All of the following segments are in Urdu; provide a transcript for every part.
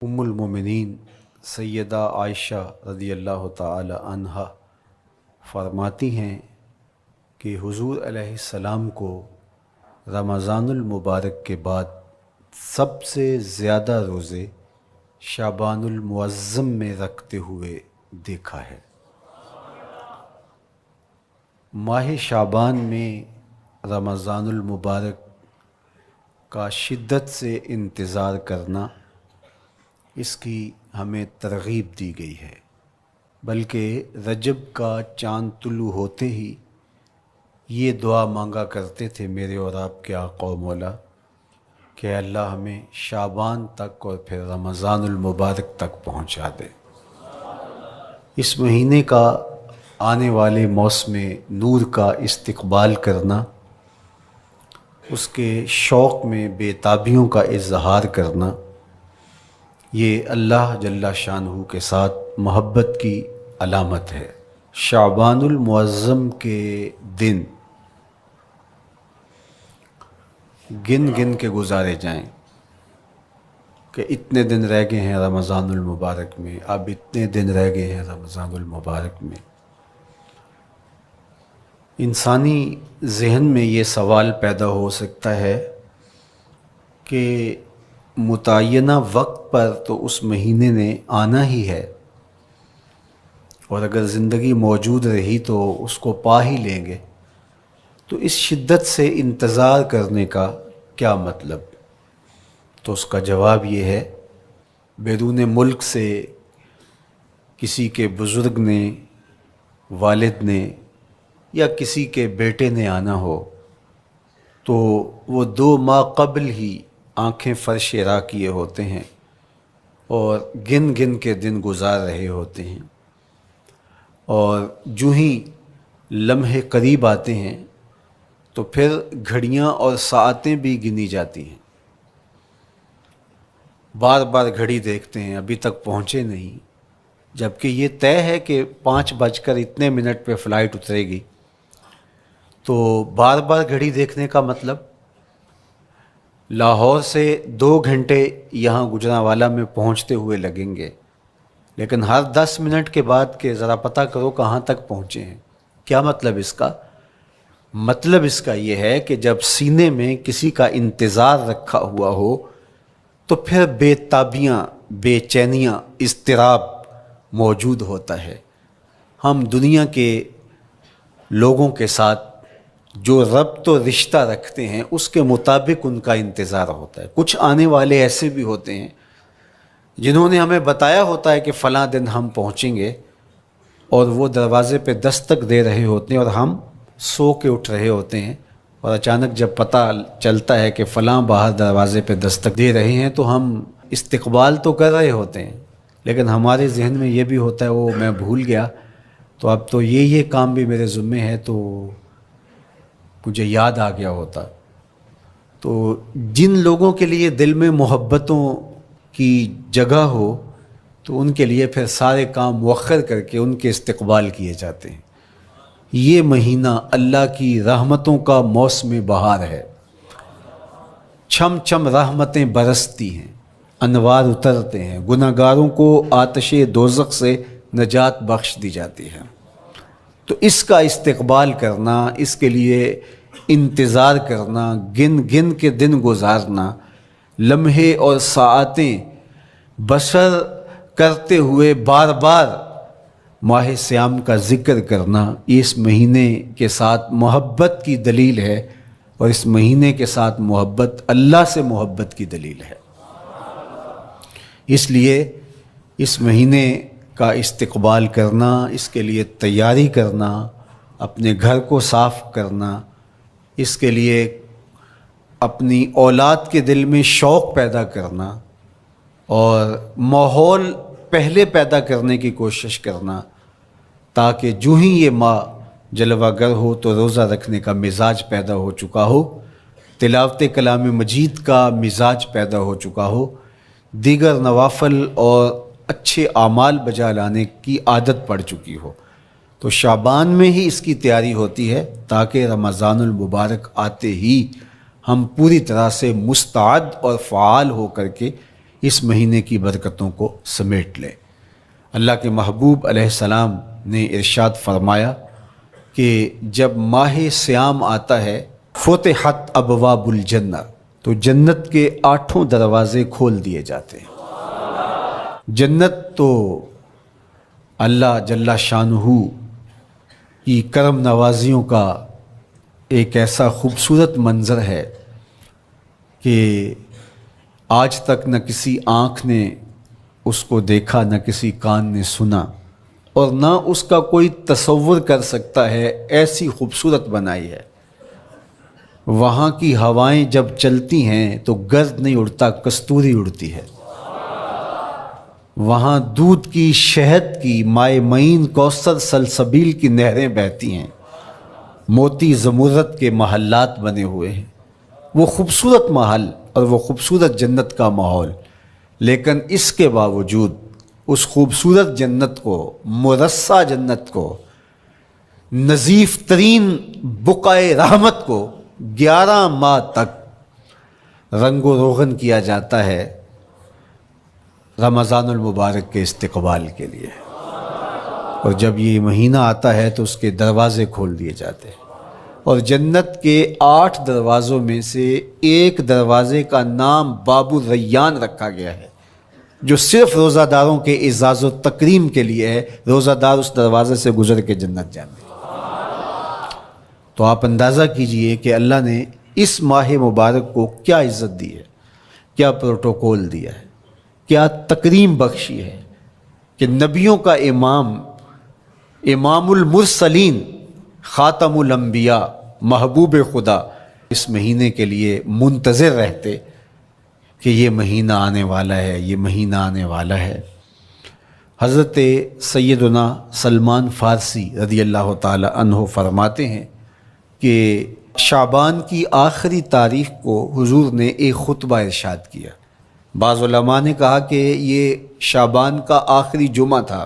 المومنین سیدہ عائشہ رضی اللہ تعالی عنہا فرماتی ہیں کہ حضور علیہ السلام کو رمضان المبارک کے بعد سب سے زیادہ روزے شعبان المعظم میں رکھتے ہوئے دیکھا ہے۔ ماہ شعبان میں رمضان المبارک کا شدت سے انتظار کرنا، اس کی ہمیں ترغیب دی گئی ہے، بلکہ رجب کا چاند طلوع ہوتے ہی یہ دعا مانگا کرتے تھے میرے اور آپ کے آقا و مولا کہ اللہ ہمیں شعبان تک اور پھر رمضان المبارک تک پہنچا دے۔ اس مہینے کا آنے والے موسم نور کا استقبال کرنا، اس کے شوق میں بے تابیوں کا اظہار کرنا، یہ اللہ جل شانہ کے ساتھ محبت کی علامت ہے۔ شعبان المعظم کے دن گن گن کے گزارے جائیں کہ اتنے دن رہ گئے ہیں رمضان المبارک میں، اب اتنے دن رہ گئے ہیں رمضان المبارک میں۔ انسانی ذہن میں یہ سوال پیدا ہو سکتا ہے کہ متعینہ وقت پر تو اس مہینے نے آنا ہی ہے، اور اگر زندگی موجود رہی تو اس کو پا ہی لیں گے، تو اس شدت سے انتظار کرنے کا کیا مطلب؟ تو اس کا جواب یہ ہے، بیرون ملک سے کسی کے بزرگ نے، والد نے یا کسی کے بیٹے نے آنا ہو تو وہ 2 ماہ قبل ہی آنکھیں فرش راہ کیے ہوتے ہیں اور گن گن کے دن گزار رہے ہوتے ہیں، اور جو ہی لمحے قریب آتے ہیں تو پھر گھڑیاں اور ساعتیں بھی گنی جاتی ہیں۔ بار بار گھڑی دیکھتے ہیں، ابھی تک پہنچے نہیں، جبکہ یہ طے ہے کہ 5:02 پہ فلائٹ اترے گی۔ تو بار بار گھڑی دیکھنے کا مطلب لاہور سے 2 گھنٹے یہاں گجرانوالہ میں پہنچتے ہوئے لگیں گے، لیکن ہر 10 منٹ کے بعد کہ ذرا پتہ کرو کہاں تک پہنچے ہیں۔ کیا مطلب اس کا؟ مطلب اس کا یہ ہے کہ جب سینے میں کسی کا انتظار رکھا ہوا ہو تو پھر بے تابیاں، بے چینیاں، اضطراب موجود ہوتا ہے۔ ہم دنیا کے لوگوں کے ساتھ جو ربط و رشتہ رکھتے ہیں اس کے مطابق ان کا انتظار ہوتا ہے۔ کچھ آنے والے ایسے بھی ہوتے ہیں جنہوں نے ہمیں بتایا ہوتا ہے کہ فلاں دن ہم پہنچیں گے، اور وہ دروازے پہ دستک دے رہے ہوتے ہیں اور ہم سو کے اٹھ رہے ہوتے ہیں، اور اچانک جب پتہ چلتا ہے کہ فلاں باہر دروازے پہ دستک دے رہے ہیں تو ہم استقبال تو کر رہے ہوتے ہیں، لیکن ہمارے ذہن میں یہ بھی ہوتا ہے وہ میں بھول گیا، تو اب تو یہ کام بھی میرے ذمے ہے، تو مجھے یاد آ گیا ہوتا۔ تو جن لوگوں کے لیے دل میں محبتوں کی جگہ ہو تو ان کے لیے پھر سارے کام مؤخر کر کے ان کے استقبال کیے جاتے ہیں۔ یہ مہینہ اللہ کی رحمتوں کا موسم بہار ہے، چھم چھم رحمتیں برستی ہیں، انوار اترتے ہیں، گناہگاروں کو آتش دوزخ سے نجات بخش دی جاتی ہے۔ تو اس کا استقبال کرنا، اس کے لیے انتظار کرنا، گن گن کے دن گزارنا، لمحے اور ساعتیں بسر کرتے ہوئے بار بار ماہ صیام کا ذکر کرنا، یہ اس مہینے کے ساتھ محبت کی دلیل ہے، اور اس مہینے کے ساتھ محبت اللہ سے محبت کی دلیل ہے۔ اس لیے اس مہینے کا استقبال کرنا، اس کے لیے تیاری کرنا، اپنے گھر کو صاف کرنا، اس کے لیے اپنی اولاد کے دل میں شوق پیدا کرنا اور ماحول پہلے پیدا کرنے کی کوشش کرنا، تاکہ جو ہی یہ ماہ جلوہ گر ہو تو روزہ رکھنے کا مزاج پیدا ہو چکا ہو، تلاوت کلام مجید کا مزاج پیدا ہو چکا ہو، دیگر نوافل اور اچھے اعمال بجا لانے کی عادت پڑ چکی ہو۔ تو شعبان میں ہی اس کی تیاری ہوتی ہے، تاکہ رمضان المبارک آتے ہی ہم پوری طرح سے مستعد اور فعال ہو کر کے اس مہینے کی برکتوں کو سمیٹ لے۔ اللہ کے محبوب علیہ السلام نے ارشاد فرمایا کہ جب ماہ صیام آتا ہے فتحت ابواب الجنہ، تو جنت کے 8 دروازے کھول دیے جاتے ہیں۔ جنت تو اللہ جل شانہ کی کرم نوازیوں کا ایک ایسا خوبصورت منظر ہے کہ آج تک نہ کسی آنکھ نے اس کو دیکھا، نہ کسی کان نے سنا، اور نہ اس کا کوئی تصور کر سکتا ہے، ایسی خوبصورت بنائی ہے۔ وہاں کی ہوائیں جب چلتی ہیں تو گرد نہیں اڑتا، کستوری اڑتی ہے۔ وہاں دودھ کی، شہد کی، مائع معین، کوثر، سلسبیل کی نہریں بہتی ہیں، موتی زمرد کے محلات بنے ہوئے ہیں۔ وہ خوبصورت محل اور وہ خوبصورت جنت کا ماحول، لیکن اس کے باوجود اس خوبصورت جنت کو، مرصع جنت کو، نظیف ترین بقعۂ رحمت کو 11 ماہ تک رنگ و روغن کیا جاتا ہے رمضان المبارک کے استقبال کے لیے، اور جب یہ مہینہ آتا ہے تو اس کے دروازے کھول دیے جاتے ہیں، اور جنت کے 8 دروازوں میں سے ایک دروازے کا نام باب الریان رکھا گیا ہے، جو صرف روزہ داروں کے اعزاز و تکریم کے لیے ہے۔ روزہ دار اس دروازے سے گزر کے جنت جانے۔ تو آپ اندازہ کیجئے کہ اللہ نے اس ماہ مبارک کو کیا عزت دی ہے، کیا پروٹوکول دیا ہے، کیا تکریم بخشی ہے کہ نبیوں کا امام، امام المرسلین، خاتم الانبیاء، محبوب خدا اس مہینے کے لیے منتظر رہتے کہ یہ مہینہ آنے والا ہے، یہ مہینہ آنے والا ہے۔ حضرت سیدنا سلمان فارسی رضی اللہ تعالی عنہ فرماتے ہیں کہ شعبان کی آخری تاریخ کو حضور نے ایک خطبہ ارشاد کیا۔ بعض علماء نے کہا کہ یہ شعبان کا آخری جمعہ تھا،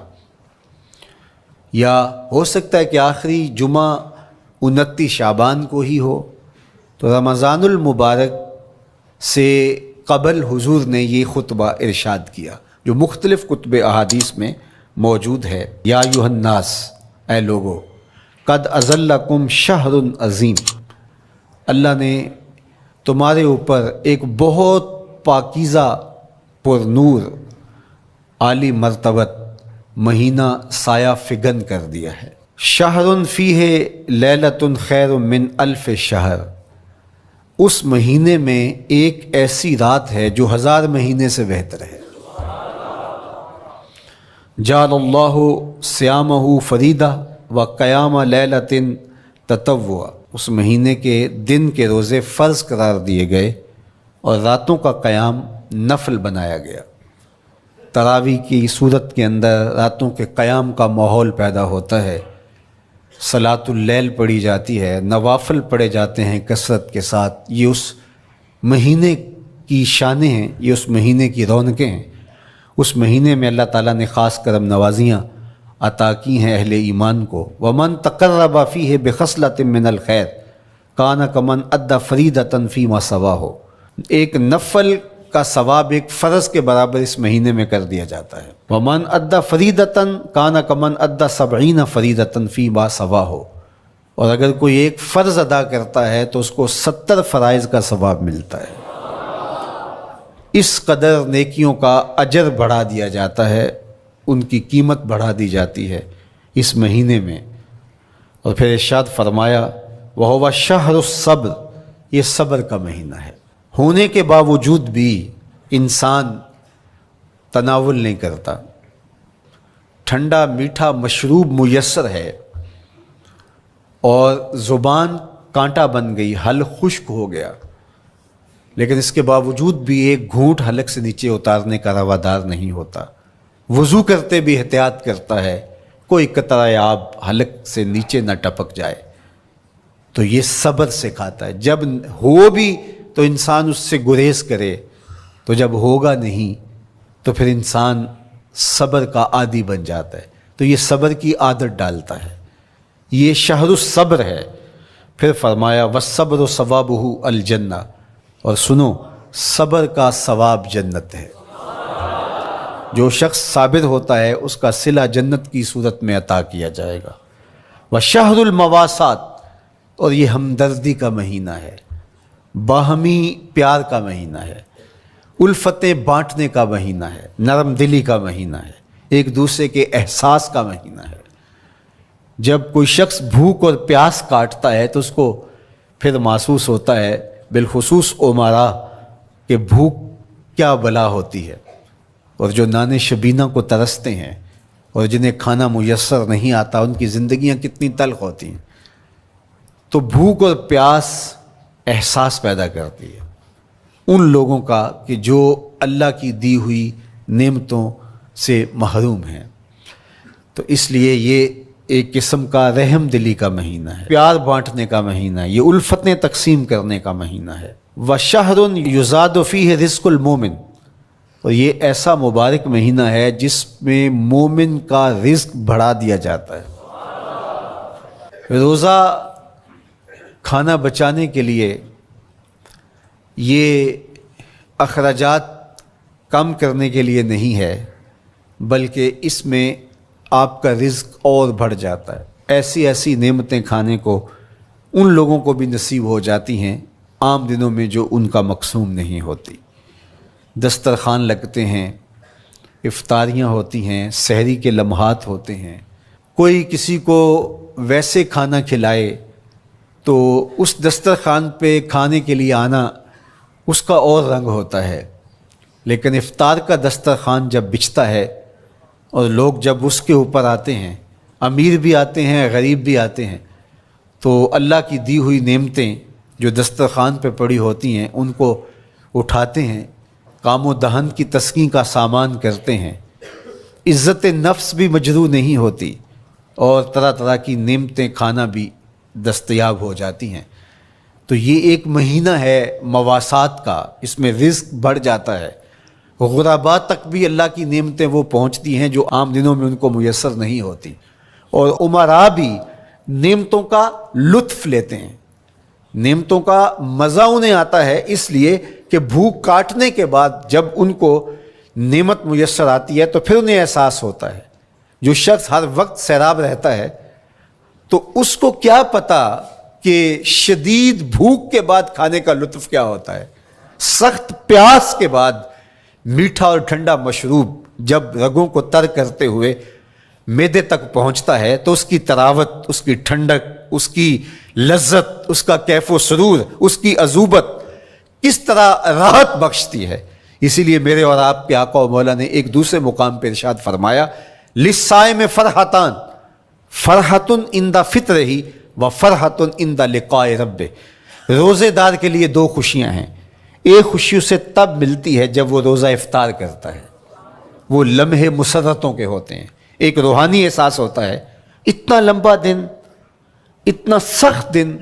یا ہو سکتا ہے کہ آخری جمعہ 29 شعبان کو ہی ہو۔ تو رمضان المبارک سے قبل حضور نے یہ خطبہ ارشاد کیا، جو مختلف کتب احادیث میں موجود ہے۔ یا ایھا الناس، اے لوگو، قد اظلکم شہر عظیم، اللہ نے تمہارے اوپر ایک بہت پاکیزہ، پر نور، عالی مرتبت مہینہ سایہ فگن کر دیا ہے۔ شہر فیہ لیلۃ خیر من الف شہر، اس مہینے میں ایک ایسی رات ہے جو 1000 مہینے سے بہتر ہے۔ جعل اللہ صیامہ فریدہ و قیام لیلۃ تطوع، اس مہینے کے دن کے روزے فرض قرار دیے گئے اور راتوں کا قیام نفل بنایا گیا۔ تراویح کی صورت کے اندر راتوں کے قیام کا ماحول پیدا ہوتا ہے، صلاۃ اللیل پڑھی جاتی ہے، نوافل پڑھے جاتے ہیں کثرت کے ساتھ۔ یہ اس مہینے کی شانیں ہیں، یہ اس مہینے کی رونقیں ہیں۔ اس مہینے میں اللہ تعالیٰ نے خاص کرم نوازیاں عطا کی ہیں اہل ایمان کو۔ ومن تقرب فیہ بخصلۃ من الخیر کان کمن ادی فریضۃ فیما سواہ، ایک نفل کا ثواب ایک فرض کے برابر اس مہینے میں کر دیا جاتا ہے۔ ومن ادی فریضۃ کان کمن ادی 70 فریضۃ فیما سواہ، اور اگر کوئی ایک فرض ادا کرتا ہے تو اس کو 70 فرائض کا ثواب ملتا ہے۔ اس قدر نیکیوں کا اجر بڑھا دیا جاتا ہے، ان کی قیمت بڑھا دی جاتی ہے اس مہینے میں۔ اور پھر ارشاد فرمایا وَهُوَ شَهْرُ الصَّبْرِ، یہ صبر کا مہینہ ہے۔ ہونے کے باوجود بھی انسان تناول نہیں کرتا، ٹھنڈا میٹھا مشروب میسر ہے اور زبان کانٹا بن گئی، حلق خشک ہو گیا، لیکن اس کے باوجود بھی ایک گھونٹ حلق سے نیچے اتارنے کا روادار نہیں ہوتا۔ وضو کرتے بھی احتیاط کرتا ہے، کوئی قطرہ آب حلق سے نیچے نہ ٹپک جائے۔ تو یہ صبر سکھاتا ہے، جب ہو بھی تو انسان اس سے گریز کرے، تو جب ہوگا نہیں تو پھر انسان صبر کا عادی بن جاتا ہے، تو یہ صبر کی عادت ڈالتا ہے۔ یہ شہر الصبر ہے۔ پھر فرمایا والصبر ثوابہ الجنہ، اور سنو صبر کا ثواب جنت ہے۔ جو شخص صابر ہوتا ہے اس کا صلہ جنت کی صورت میں عطا کیا جائے گا۔ وشہر المواسات، اور یہ ہمدردی کا مہینہ ہے، باہمی پیار کا مہینہ ہے، الفتیں بانٹنے کا مہینہ ہے، نرم دلی کا مہینہ ہے، ایک دوسرے کے احساس کا مہینہ ہے۔ جب کوئی شخص بھوک اور پیاس کاٹتا ہے تو اس کو پھر محسوس ہوتا ہے، بالخصوص امراء، کہ بھوک کیا بلا ہوتی ہے، اور جو نان شبینہ کو ترستے ہیں اور جنہیں کھانا میسر نہیں آتا ان کی زندگیاں کتنی تلخ ہوتی ہیں۔ تو بھوک اور پیاس احساس پیدا کرتی ہے ان لوگوں کا کہ جو اللہ کی دی ہوئی نعمتوں سے محروم ہیں۔ تو اس لیے یہ ایک قسم کا رحم دلی کا مہینہ ہے، پیار بانٹنے کا مہینہ ہے، یہ الفتیں تقسیم کرنے کا مہینہ ہے۔ وَشَهْرٌ يُزَادُ فِيهِ رِزْقُ الْمُؤْمِنِ، اور یہ ایسا مبارک مہینہ ہے جس میں مومن کا رزق بڑھا دیا جاتا ہے۔ روزہ کھانا بچانے کے لیے یہ اخراجات کم کرنے کے لیے نہیں ہے، بلکہ اس میں آپ کا رزق اور بڑھ جاتا ہے۔ ایسی ایسی نعمتیں کھانے کو ان لوگوں کو بھی نصیب ہو جاتی ہیں عام دنوں میں جو ان کا مقسوم نہیں ہوتی۔ دسترخوان لگتے ہیں، افطاریاں ہوتی ہیں، سحری کے لمحات ہوتے ہیں، کوئی کسی کو ویسے کھانا کھلائے تو اس دسترخوان پہ کھانے کے لیے آنا اس کا اور رنگ ہوتا ہے۔ لیکن افطار کا دسترخوان جب بچھتا ہے اور لوگ جب اس کے اوپر آتے ہیں، امیر بھی آتے ہیں، غریب بھی آتے ہیں، تو اللہ کی دی ہوئی نعمتیں جو دسترخوان پہ پڑی ہوتی ہیں ان کو اٹھاتے ہیں، کام و دہن کی تسکین کا سامان کرتے ہیں، عزت نفس بھی مجروح نہیں ہوتی اور طرح طرح کی نعمتیں کھانا بھی دستیاب ہو جاتی ہیں۔ تو یہ ایک مہینہ ہے مواسات کا، اس میں رزق بڑھ جاتا ہے، غرباء تک بھی اللہ کی نعمتیں وہ پہنچتی ہیں جو عام دنوں میں ان کو میسر نہیں ہوتی، اور امراء بھی نعمتوں کا لطف لیتے ہیں، نعمتوں کا مزہ انہیں آتا ہے، اس لیے کہ بھوک کاٹنے کے بعد جب ان کو نعمت میسر آتی ہے تو پھر انہیں احساس ہوتا ہے۔ جو شخص ہر وقت سیراب رہتا ہے تو اس کو کیا پتہ کہ شدید بھوک کے بعد کھانے کا لطف کیا ہوتا ہے، سخت پیاس کے بعد میٹھا اور ٹھنڈا مشروب جب رگوں کو تر کرتے ہوئے معدے تک پہنچتا ہے تو اس کی طراوت، اس کی ٹھنڈک، اس کی لذت، اس کا کیف و سرور، اس کی عذوبت کس طرح راحت بخشتی ہے۔ اسی لیے میرے اور آپ کے آقا و مولا نے ایک دوسرے مقام پہ ارشاد فرمایا، لِلصَّائِمِ فَرْحَتَانِ فَرْحَةٌ عِنْدَ فِطْرِهِ وَفَرْحَةٌ عِنْدَ لِقَاءِ رَبِّهِ، روزے دار کے لیے دو خوشیاں ہیں، ایک خوشی اسے تب ملتی ہے جب وہ روزہ افطار کرتا ہے، وہ لمحے مسرتوں کے ہوتے ہیں، ایک روحانی احساس ہوتا ہے، اتنا لمبا دن، اتنا سخت دن،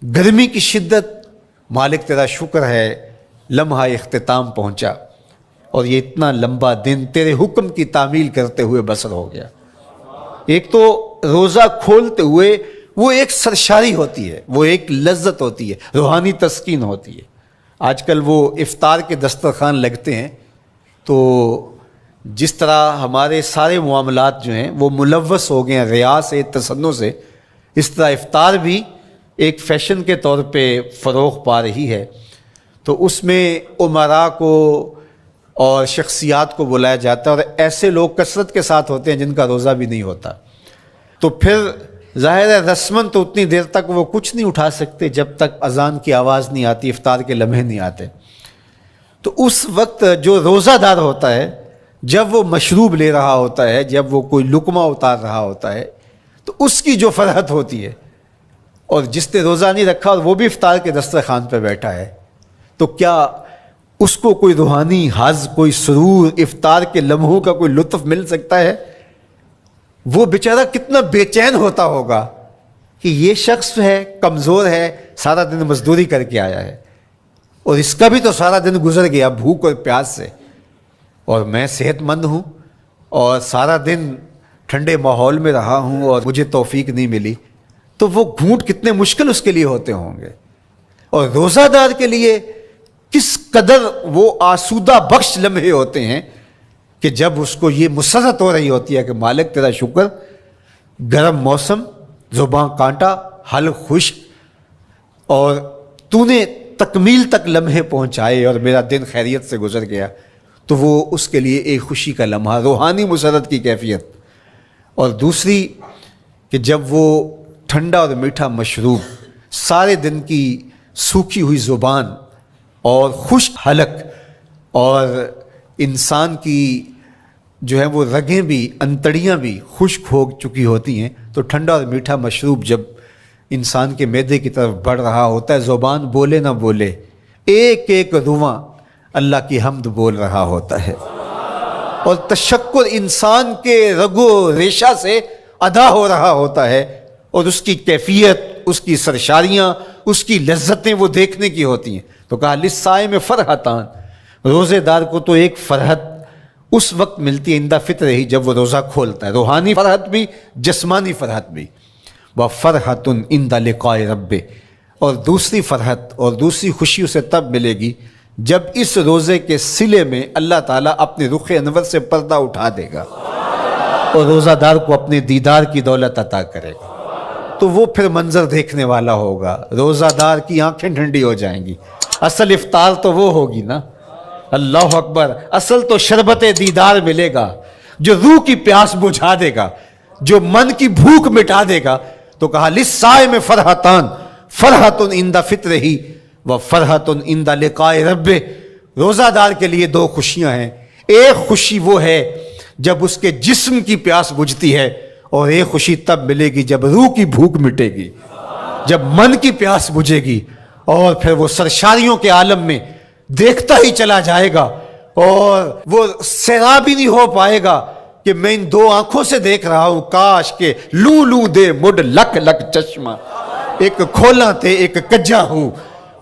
گرمی کی شدت، مالک تیرا شکر ہے لمحہ اختتام پہنچا اور یہ اتنا لمبا دن تیرے حکم کی تعمیل کرتے ہوئے بسر ہو گیا۔ ایک تو روزہ کھولتے ہوئے وہ ایک سرشاری ہوتی ہے، وہ ایک لذت ہوتی ہے، روحانی تسکین ہوتی ہے۔ آج کل وہ افطار کے دسترخوان لگتے ہیں تو جس طرح ہمارے سارے معاملات جو ہیں وہ ملوث ہو گئے ہیں ریا سے، تصنع سے، اس طرح افطار بھی ایک فیشن کے طور پہ فروغ پا رہی ہے۔ تو اس میں امراء کو اور شخصیات کو بلایا جاتا ہے اور ایسے لوگ کثرت کے ساتھ ہوتے ہیں جن کا روزہ بھی نہیں ہوتا، تو پھر ظاہر ہے رسماً تو اتنی دیر تک وہ کچھ نہیں اٹھا سکتے جب تک اذان کی آواز نہیں آتی، افطار کے لمحے نہیں آتے۔ تو اس وقت جو روزہ دار ہوتا ہے جب وہ مشروب لے رہا ہوتا ہے، جب وہ کوئی لقمہ اتار رہا ہوتا ہے، تو اس کی جو فرحت ہوتی ہے، اور جس نے روزہ نہیں رکھا اور وہ بھی افطار کے دسترخوان پہ بیٹھا ہے، تو کیا اس کو کوئی روحانی حظ، کوئی سرور، افطار کے لمحوں کا کوئی لطف مل سکتا ہے؟ وہ بیچارہ کتنا بے چین ہوتا ہوگا کہ یہ شخص ہے، کمزور ہے، سارا دن مزدوری کر کے آیا ہے اور اس کا بھی تو سارا دن گزر گیا بھوک اور پیاس سے، اور میں صحت مند ہوں اور سارا دن ٹھنڈے ماحول میں رہا ہوں اور مجھے توفیق نہیں ملی، تو وہ گھونٹ کتنے مشکل اس کے لیے ہوتے ہوں گے۔ اور روزہ دار کے لیے کس قدر وہ آسودہ بخش لمحے ہوتے ہیں کہ جب اس کو یہ مسرت ہو رہی ہوتی ہے کہ مالک تیرا شکر، گرم موسم، زباں کانٹا، حلق خشک، اور تو نے تکمیل تک لمحے پہنچائے اور میرا دن خیریت سے گزر گیا، تو وہ اس کے لیے ایک خوشی کا لمحہ، روحانی مسرت کی کیفیت۔ اور دوسری کہ جب وہ ٹھنڈا اور میٹھا مشروب، سارے دن کی سوکھی ہوئی زبان اور خشک حلق، اور انسان کی جو ہے وہ رگیں بھی، انتڑیاں بھی خشک ہو چکی ہوتی ہیں، تو ٹھنڈا اور میٹھا مشروب جب انسان کے معدے کی طرف بڑھ رہا ہوتا ہے، زبان بولے نہ بولے، ایک ایک رواں اللہ کی حمد بول رہا ہوتا ہے، اور تشکر انسان کے رگ و ریشہ سے ادا ہو رہا ہوتا ہے، اور اس کی کیفیت، اس کی سرشاریاں، اس کی لذتیں وہ دیکھنے کی ہوتی ہیں۔ تو کہا للصائم فرحتان، روزے دار کو تو ایک فرحت اس وقت ملتی ہے عند فطر ہی، جب وہ روزہ کھولتا ہے، روحانی فرحت بھی، جسمانی فرحت بھی۔ وفرحۃ عند لقاء رب، اور دوسری فرحت اور دوسری خوشی اسے تب ملے گی جب اس روزے کے صلے میں اللہ تعالیٰ اپنے رخ انور سے پردہ اٹھا دے گا اور روزہ دار کو اپنے دیدار کی دولت عطا کرے گا، تو وہ پھر منظر دیکھنے والا ہوگا، روزہ دار کی آنکھیں ٹھنڈی ہو جائیں گی۔ اصل افطار تو وہ ہوگی نا، اللہ اکبر، اصل تو شربت دیدار ملے گا جو روح کی پیاس بجھا دے گا، جو من کی بھوک مٹا دے گا۔ تو کہا للصائم فرحتان، فرحۃ عند فطرہ وفرحۃ عند لقاء رب، روزہ دار کے لیے دو خوشیاں ہیں، ایک خوشی وہ ہے جب اس کے جسم کی پیاس بجھتی ہے، اور ایک خوشی تب ملے گی جب روح کی بھوک مٹے گی، جب من کی پیاس بجھے گی، اور پھر وہ سرشاریوں کے عالم میں دیکھتا ہی چلا جائے گا، اور وہ سیراب ہی نہیں ہو پائے گا کہ میں ان دو آنکھوں سے دیکھ رہا ہوں، کاش کہ لوں لوں دے مڈ لک لک چشمہ، ایک کھولا تے ایک کجا ہوں۔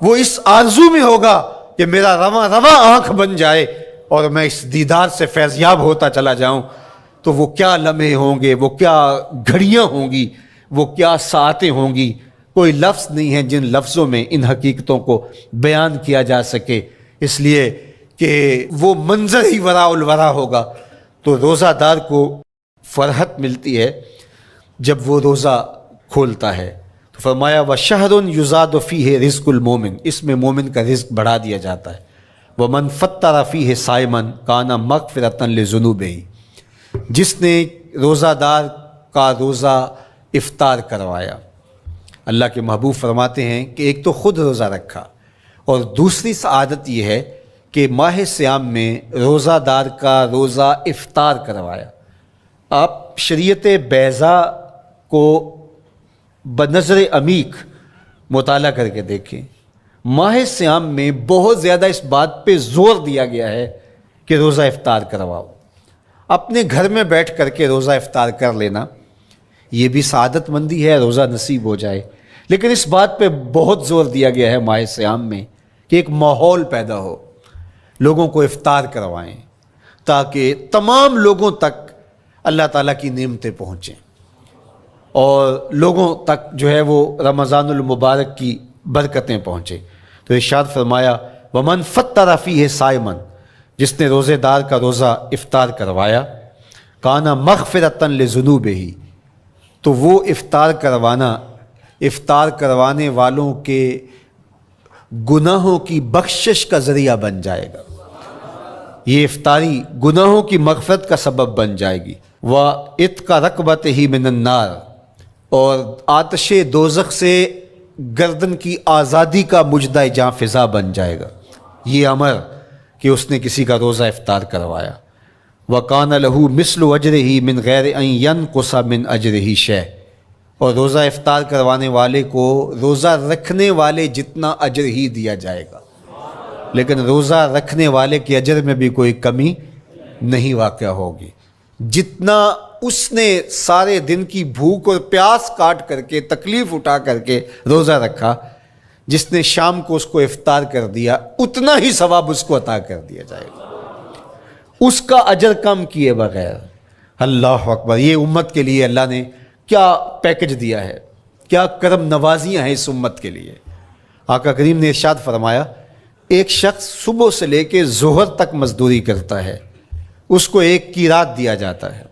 وہ اس آرزو میں ہوگا کہ میرا رواں رواں آنکھ بن جائے اور میں اس دیدار سے فیضیاب ہوتا چلا جاؤں۔ تو وہ کیا لمحے ہوں گے، وہ کیا گھڑیاں ہوں گی، وہ کیا ساعتیں ہوں گی، کوئی لفظ نہیں ہے جن لفظوں میں ان حقیقتوں کو بیان کیا جا سکے، اس لیے کہ وہ منظر ہی وراء الورا ہوگا۔ تو روزہ دار کو فرحت ملتی ہے جب وہ روزہ کھولتا ہے، تو فرمایا وَشَهْرٌ يُزَادُ فِيهِ رِزْقُ الْمُؤْمِنِ، اس میں مومن کا رزق بڑھا دیا جاتا ہے۔ وَمَنْ فَطَّرَ فِيهِ صَائِمًا كَانَ مَغْفِرَةً لِذُنُوبِهِ، جس نے روزہ دار کا روزہ افطار کروایا، اللہ کے محبوب فرماتے ہیں کہ ایک تو خود روزہ رکھا، اور دوسری سعادت یہ ہے کہ ماہ صیام میں روزہ دار کا روزہ افطار کروایا۔ آپ شریعت بیضاء کو بنظر عمیق مطالعہ کر کے دیکھیں، ماہ صیام میں بہت زیادہ اس بات پہ زور دیا گیا ہے کہ روزہ افطار کرواؤ۔ اپنے گھر میں بیٹھ کر کے روزہ افطار کر لینا یہ بھی سعادت مندی ہے، روزہ نصیب ہو جائے، لیکن اس بات پہ بہت زور دیا گیا ہے ماہ صیام میں کہ ایک ماحول پیدا ہو، لوگوں کو افطار کروائیں تاکہ تمام لوگوں تک اللہ تعالیٰ کی نعمتیں پہنچیں، اور لوگوں تک جو ہے وہ رمضان المبارک کی برکتیں پہنچیں۔ تو ارشاد فرمایا وَمَنْ فَطَّرَ فِيهِ صَائِمًا، جس نے روزے دار کا روزہ افطار کروایا، کَانَ مَغْفِرَةً لِذُنُوبِهِ، تو وہ افطار کروانے والوں کے گناہوں کی بخشش کا ذریعہ بن جائے گا، یہ افطاری گناہوں کی مغفرت کا سبب بن جائے گی۔ وَعِتْقَ رَقْبَتِهِ مِنَ النَّارِ، اور آتش دوزخ سے گردن کی آزادی کا مجدہ جاں فضا بن جائے گا یہ امر کہ اس نے کسی کا روزہ افطار کروایا۔ وَقَانَ لَهُ مِثْلُ أَجْرِهِ مِنْ غَيْرِ أَنْ يَنْقُصَ مِنْ أَجْرِهِ شَيْءٌ، اور روزہ افطار کروانے والے کو روزہ رکھنے والے جتنا اجر ہی دیا جائے گا، لیکن روزہ رکھنے والے کے اجر میں بھی کوئی کمی نہیں واقع ہوگی۔ جتنا اس نے سارے دن کی بھوک اور پیاس کاٹ کر کے، تکلیف اٹھا کر کے روزہ رکھا، جس نے شام کو اس کو افطار کر دیا، اتنا ہی ثواب اس کو عطا کر دیا جائے گا، اس کا اجر کم کیے بغیر۔ اللہ اکبر، یہ امت کے لیے اللہ نے کیا پیکج دیا ہے، کیا کرم نوازیاں ہیں اس امت کے لیے۔ آقا کریم نے ارشاد فرمایا ایک شخص صبح سے لے کے ظہر تک مزدوری کرتا ہے، اس کو 1 قیراط دیا جاتا ہے،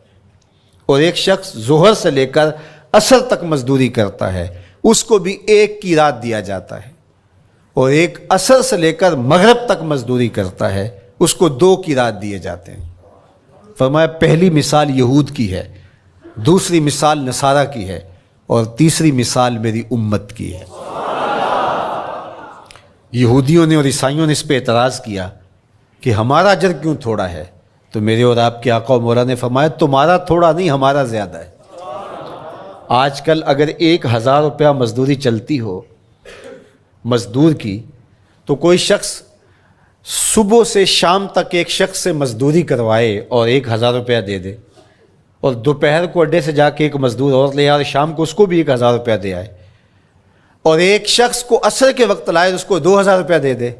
اور ایک شخص ظہر سے لے کر عصر تک مزدوری کرتا ہے، اس کو بھی 1 قیراط دیا جاتا ہے، اور ایک عصر سے لے کر مغرب تک مزدوری کرتا ہے، اس کو 2 قیراط دیے جاتے ہیں۔ فرمایا پہلی مثال یہود کی ہے، دوسری مثال نصارہ کی ہے، اور تیسری مثال میری امت کی ہے۔ یہودیوں نے اور عیسائیوں نے اس پہ اعتراض کیا کہ ہمارا اجر کیوں تھوڑا ہے؟ تو میرے اور آپ کے آقا و مولا نے فرمایا تمہارا تھوڑا نہیں، ہمارا زیادہ ہے۔ آج کل اگر 1000 روپیہ مزدوری چلتی ہو مزدور کی، تو کوئی شخص صبح سے شام تک ایک شخص سے مزدوری کروائے اور 1000 روپیہ دے دے، اور دوپہر کو اڈے سے جا کے ایک مزدور اور لے آئے، شام کو اس کو بھی 1000 روپیہ دے آئے، اور ایک شخص کو عصر کے وقت لائے اس کو 2000 روپیہ دے دے،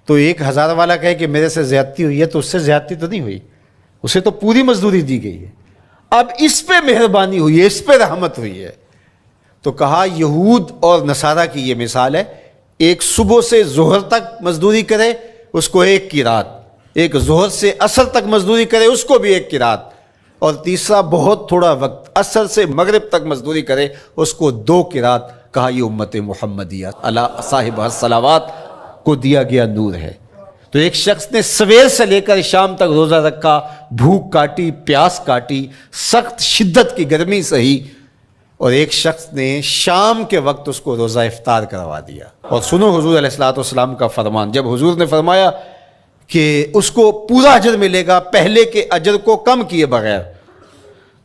تو 1000 والا کہے کہ میرے سے زیادتی ہوئی ہے، تو اس سے زیادتی تو نہیں ہوئی، اسے تو پوری مزدوری دی گئی ہے۔ اب اس پہ مہربانی ہوئی ہے، اس پہ رحمت ہوئی ہے۔ تو کہا یہود اور نصارہ کی یہ مثال ہے، ایک صبح سے ظہر تک مزدوری کرے اس کو 1 قیراط، ایک ظہر سے عصر تک مزدوری کرے اس کو بھی 1 قیراط، اور تیسرا بہت تھوڑا وقت عصر سے مغرب تک مزدوری کرے اس کو 2 قیراط۔ کہا یہ امت محمدیہ علی صاحب الصلوات کو دیا گیا نور ہے۔ تو ایک شخص نے سویر سے لے کر شام تک روزہ رکھا، بھوک کاٹی، پیاس کاٹی، سخت شدت کی گرمی سہی، اور ایک شخص نے شام کے وقت اس کو روزہ افطار کروا دیا۔ اور سنو حضور علیہ الصلوۃ والسلام کا فرمان، جب حضور نے فرمایا کہ اس کو پورا اجر ملے گا پہلے کے اجر کو کم کیے بغیر،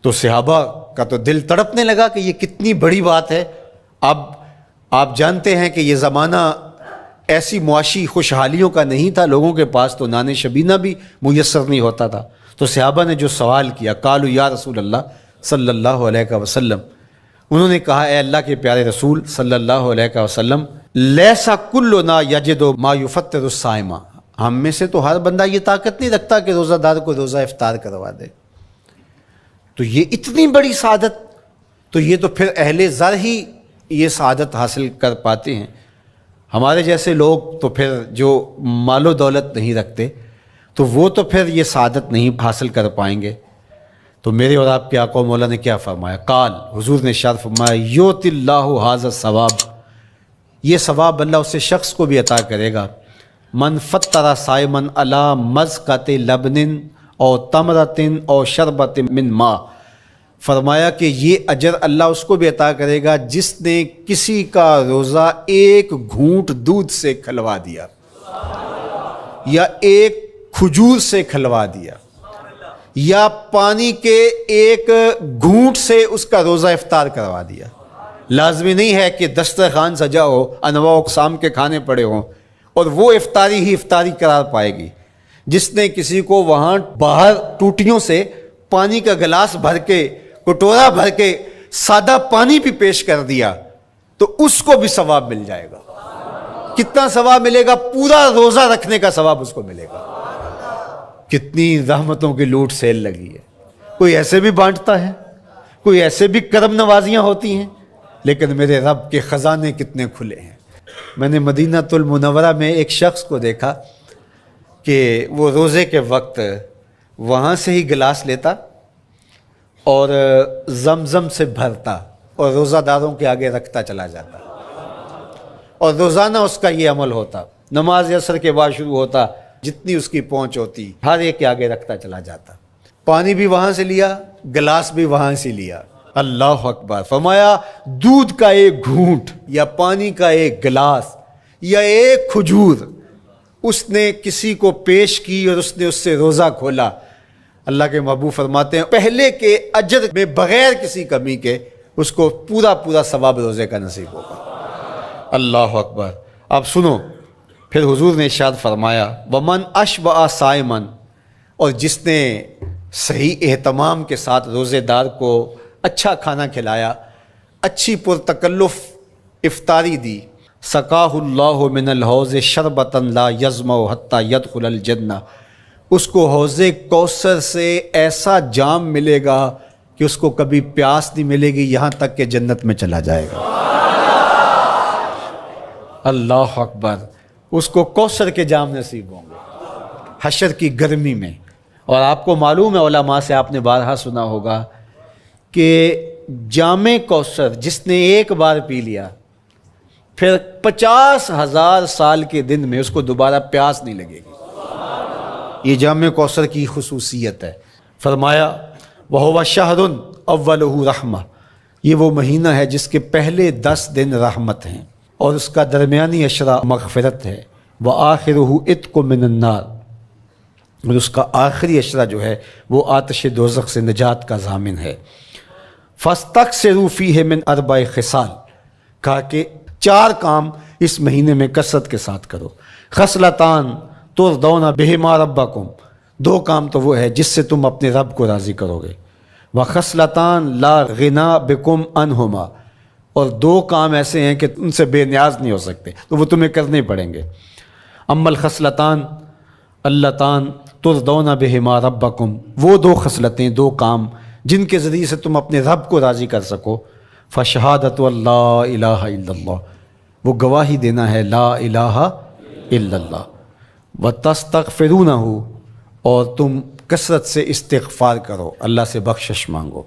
تو صحابہ کا تو دل تڑپنے لگا کہ یہ کتنی بڑی بات ہے۔ اب آپ جانتے ہیں کہ یہ زمانہ ایسی معاشی خوشحالیوں کا نہیں تھا، لوگوں کے پاس تو نان شبینہ بھی میسر نہیں ہوتا تھا۔ تو صحابہ نے جو سوال کیا، قالوا یا رسول اللہ صلی اللہ علیہ وسلم، انہوں نے کہا اے اللہ کے پیارے رسول صلی اللہ علیہ وسلم، لیسا کلنا یجد ما یفطر الصائم، ہم میں سے تو ہر بندہ یہ طاقت نہیں رکھتا کہ روزہ دار کو روزہ افطار کروا دے۔ تو یہ اتنی بڑی سعادت، تو یہ تو پھر اہل زر ہی یہ سعادت حاصل کر پاتے ہیں۔ ہمارے جیسے لوگ تو پھر جو مال و دولت نہیں رکھتے تو وہ تو پھر یہ سعادت نہیں حاصل کر پائیں گے۔ تو میرے اور آپ کے آقا و مولا نے کیا فرمایا؟ قال، حضور نے ارشاد فرمایا یؤتی اللہ ھذا الثواب، یہ ثواب اللہ اسے شخص کو بھی عطا کرے گا، من فطر صائما علی مزقۃ لبن او تمرۃ او شربۃ من ماء، فرمایا کہ یہ اجر اللہ اس کو بھی عطا کرے گا جس نے کسی کا روزہ 1 گھونٹ دودھ سے کھلوا دیا، یا 1 کھجور سے کھلوا دیا، یا پانی کے 1 گھونٹ سے اس کا روزہ افطار کروا دیا۔ لازمی نہیں ہے کہ دسترخوان سجا ہو، انواع اقسام کے کھانے پڑے ہوں، اور وہ افطاری ہی افطاری قرار پائے گی۔ جس نے کسی کو وہاں باہر ٹوٹیوں سے پانی کا گلاس بھر کے، کٹورا بھر کے سادہ پانی بھی پیش کر دیا تو اس کو بھی ثواب مل جائے گا۔ کتنا ثواب ملے گا؟ پورا روزہ رکھنے کا ثواب اس کو ملے گا۔ کتنی رحمتوں کی لوٹ سیل لگی ہے۔ کوئی ایسے بھی بانٹتا ہے، کوئی ایسے بھی کرم نوازیاں ہوتی ہیں، لیکن میرے رب کے خزانے کتنے کھلے ہیں۔ میں نے مدینہ المنورہ میں ایک شخص کو دیکھا کہ وہ روزے کے وقت وہاں سے ہی گلاس لیتا اور زمزم سے بھرتا اور روزہ داروں کے آگے رکھتا چلا جاتا، اور روزانہ اس کا یہ عمل ہوتا۔ نماز عصر کے بعد شروع ہوتا، جتنی اس کی پہنچ ہوتی ہر ایک کے آگے رکھتا چلا جاتا۔ پانی بھی وہاں سے لیا، گلاس بھی وہاں سے لیا۔ اللہ اکبر! فرمایا دودھ کا 1 گھونٹ یا پانی کا 1 گلاس یا 1 کھجور اس نے کسی کو پیش کی اور اس نے اس سے روزہ کھولا۔ اللہ کے محبوب فرماتے ہیں پہلے کے اجر میں بغیر کسی کمی کے اس کو پورا ثواب روزے کا نصیب ہوگا۔ اللہ اکبر! اب سنو، پھر حضور نے ارشاد فرمایا ومن اشبع صائما، اور جس نے صحیح اہتمام کے ساتھ روزے دار کو اچھا کھانا کھلایا، اچھی پرتکلف افطاری دی، سقاہ اللہ من الحوض شربتا لا یظمأ حتی یدخل الجنہ، اس کو حوض کوثر سے ایسا جام ملے گا کہ اس کو کبھی پیاس نہیں ملے گی یہاں تک کہ جنت میں چلا جائے گا۔ اللہ اکبر! اس کو کوثر کے جام نصیب ہوں گے حشر کی گرمی میں، اور آپ کو معلوم ہے، علماء سے آپ نے بارہا سنا ہوگا کہ جام کوثر جس نے ایک بار پی لیا پھر 50,000 سال کے دن میں اس کو دوبارہ پیاس نہیں لگے گی۔ یہ جام کوثر کی خصوصیت ہے۔ فرمایا وَهُوَ شَهْرٌ أَوَّلُهُ رَحْمَةٌ، یہ وہ مہینہ ہے جس کے پہلے 10 دن رحمت ہیں اور اس کا درمیانی عشرہ مغفرت ہے، وَآخِرُهُ عِتْقٌ مِّنَ النَّارِ، اور اس کا آخری عشرہ جو ہے وہ آتش دوزخ سے نجات کا ضامن ہے۔ فَاسْتَكْثِرُوا فِيهِ مِنْ 4 خِصَالٍ، کہا کہ 4 کام اس مہینے میں کثرت کے ساتھ کرو۔ خصلتان ترضون بہما ربکم، 2 کام تو وہ ہے جس سے تم اپنے رب کو راضی کرو گے۔ وخصلتان لا غنا بکم عنہما، اور 2 کام ایسے ہیں کہ ان سے بے نیاز نہیں ہو سکتے، تو وہ تمہیں کرنے پڑیں گے۔ اما الخصلتان اللتان ترضون بہما ربکم، وہ 2 خصلتیں، 2 کام جن کے ذریعے سے تم اپنے رب کو راضی کر سکو۔ فشہادت اللہ الہ الا اللہ، وہ گواہی دینا ہے لا الہ الا اللہ۔ وتستغفرونہ، اور تم کثرت سے استغفار کرو، اللہ سے بخشش مانگو۔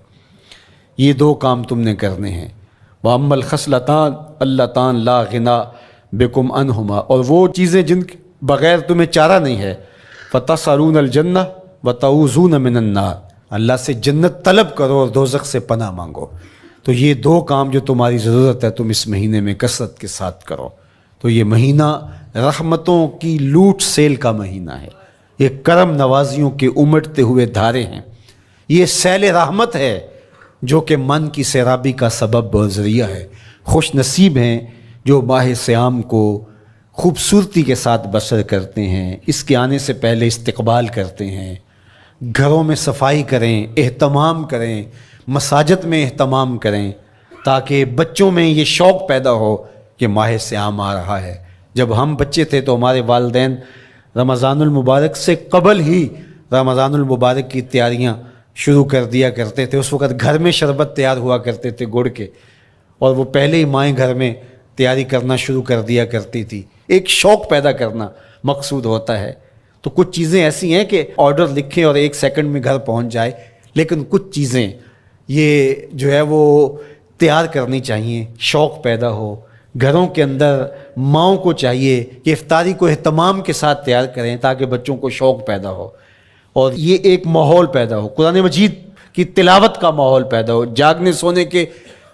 یہ 2 کام تم نے کرنے ہیں۔ وَأَمَّا الْخَصْلَتَانِ اللَّتَانِ لَا غِنَىٰ بِكُمْ عَنْهُمَا، اور وہ چیزیں جن کے بغیر تمہیں چارہ نہیں ہے۔ فَتَسْأَلُونَ الْجَنَّةَ وَتَعُوذُونَ مِنَ النَّارِ، اللہ سے جنت طلب کرو اور دوزخ سے پناہ مانگو۔ تو یہ 2 کام جو تمہاری ضرورت ہے تم اس مہینے میں کثرت کے ساتھ کرو۔ تو یہ مہینہ رحمتوں کی لوٹ سیل کا مہینہ ہے، یہ کرم نوازیوں کے امٹتے ہوئے دھارے ہیں، یہ سیل رحمت ہے جو کہ من کی سیرابی کا سبب اور ذریعہ ہے۔ خوش نصیب ہیں جو ماہ صیام کو خوبصورتی کے ساتھ بسر کرتے ہیں، اس کے آنے سے پہلے استقبال کرتے ہیں، گھروں میں صفائی کریں، اہتمام کریں، مساجد میں اہتمام کریں، تاکہ بچوں میں یہ شوق پیدا ہو کہ ماہ صیام آ رہا ہے۔ جب ہم بچے تھے تو ہمارے والدین رمضان المبارک سے قبل ہی رمضان المبارک کی تیاریاں شروع کر دیا کرتے تھے۔ اس وقت گھر میں شربت تیار ہوا کرتے تھے گڑ کے، اور وہ پہلے ہی مائیں گھر میں تیاری کرنا شروع کر دیا کرتی تھی۔ ایک شوق پیدا کرنا مقصود ہوتا ہے۔ تو کچھ چیزیں ایسی ہیں کہ آرڈر لکھیں اور 1 سیکنڈ میں گھر پہنچ جائے، لیکن کچھ چیزیں یہ جو ہے وہ تیار کرنی چاہیے، شوق پیدا ہو۔ گھروں کے اندر ماؤں کو چاہیے کہ افطاری کو اہتمام کے ساتھ تیار کریں تاکہ بچوں کو شوق پیدا ہو، اور یہ ایک ماحول پیدا ہو، قرآن مجید کی تلاوت کا ماحول پیدا ہو، جاگنے سونے کے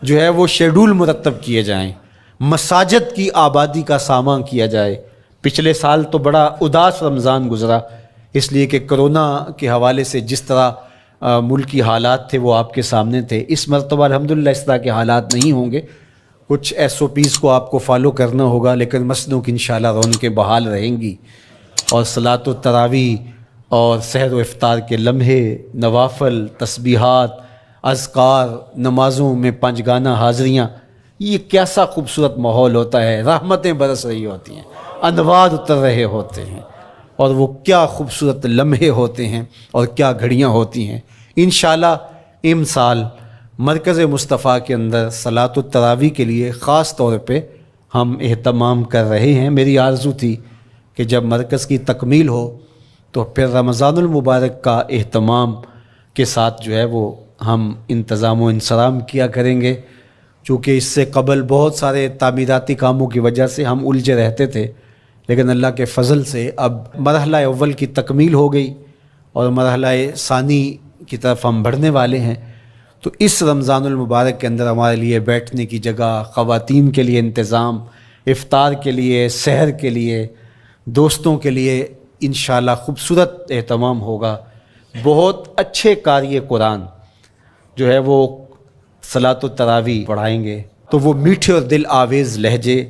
جو ہے وہ شیڈول مرتب کیے جائیں، مساجد کی آبادی کا سامان کیا جائے۔ پچھلے سال تو بڑا اداس رمضان گزرا، اس لیے کہ کرونا کے حوالے سے جس طرح ملکی حالات تھے وہ آپ کے سامنے تھے۔ اس مرتبہ الحمدللہ اس طرح کے حالات نہیں ہوں گے، کچھ SOPs کو آپ کو فالو کرنا ہوگا، لیکن مسجدوں کی انشاءاللہ رونقیں بحال رہیں گی، اور صلاۃ و تراویح اور سحر و افطار کے لمحے، نوافل، تسبیحات، اذکار، نمازوں میں 5 گانہ حاضریاں، یہ کیسا خوبصورت ماحول ہوتا ہے، رحمتیں برس رہی ہوتی ہیں، انوار اتر رہے ہوتے ہیں، اور وہ کیا خوبصورت لمحے ہوتے ہیں اور کیا گھڑیاں ہوتی ہیں۔ انشاءاللہ امسال مرکز مصطفیٰ کے اندر صلاۃ التراویح کے لیے خاص طور پہ ہم اہتمام کر رہے ہیں۔ میری آرزو تھی کہ جب مرکز کی تکمیل ہو تو پھر رمضان المبارک کا اہتمام کے ساتھ جو ہے وہ ہم انتظام و انصرام کیا کریں گے، چونکہ اس سے قبل بہت سارے تعمیراتی کاموں کی وجہ سے ہم الجھے رہتے تھے، لیکن اللہ کے فضل سے اب مرحلہ اول کی تکمیل ہو گئی اور مرحلہ ثانی کی طرف ہم بڑھنے والے ہیں۔ تو اس رمضان المبارک کے اندر ہمارے لیے بیٹھنے کی جگہ، خواتین کے لیے انتظام، افطار کے لیے، سحر کے لیے، دوستوں کے لیے انشاءاللہ خوبصورت اہتمام ہوگا۔ بہت اچھے قاری قرآن جو ہے وہ صلاۃ التراویح پڑھائیں گے، تو وہ میٹھے اور دل آویز لہجے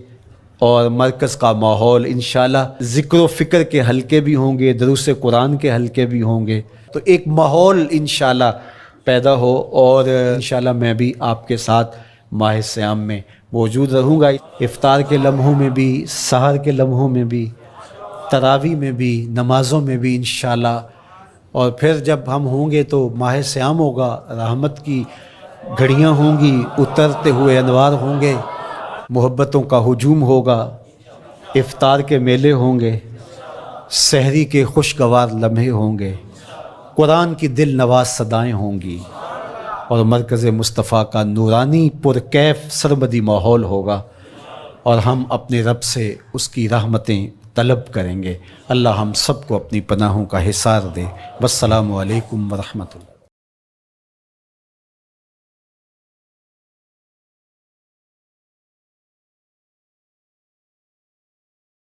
اور مرکز کا ماحول انشاءاللہ ذکر و فکر کے حلقے بھی ہوں گے، دروس قرآن کے حلقے بھی ہوں گے، تو ایک ماحول انشاءاللہ پیدا ہو، اور انشاءاللہ میں بھی آپ کے ساتھ ماہ صیام میں موجود رہوں گا، افطار کے لمحوں میں بھی، سحر کے لمحوں میں بھی، تراویح میں بھی، نمازوں میں بھی انشاءاللہ۔ اور پھر جب ہم ہوں گے تو ماہ صیام ہوگا، رحمت کی گھڑیاں ہوں گی، اترتے ہوئے انوار ہوں گے، محبتوں کا ہجوم ہوگا، افطار کے میلے ہوں گے، سحری کے خوشگوار لمحے ہوں گے، قرآن کی دل نواز صدائیں ہوں گی اور مرکز مصطفیٰ کا نورانی پرکیف سرمدی ماحول ہوگا، اور ہم اپنے رب سے اس کی رحمتیں طلب کریں گے۔ اللہ ہم سب کو اپنی پناہوں کا حصار دے۔ والسلام علیکم ورحمۃ اللہ۔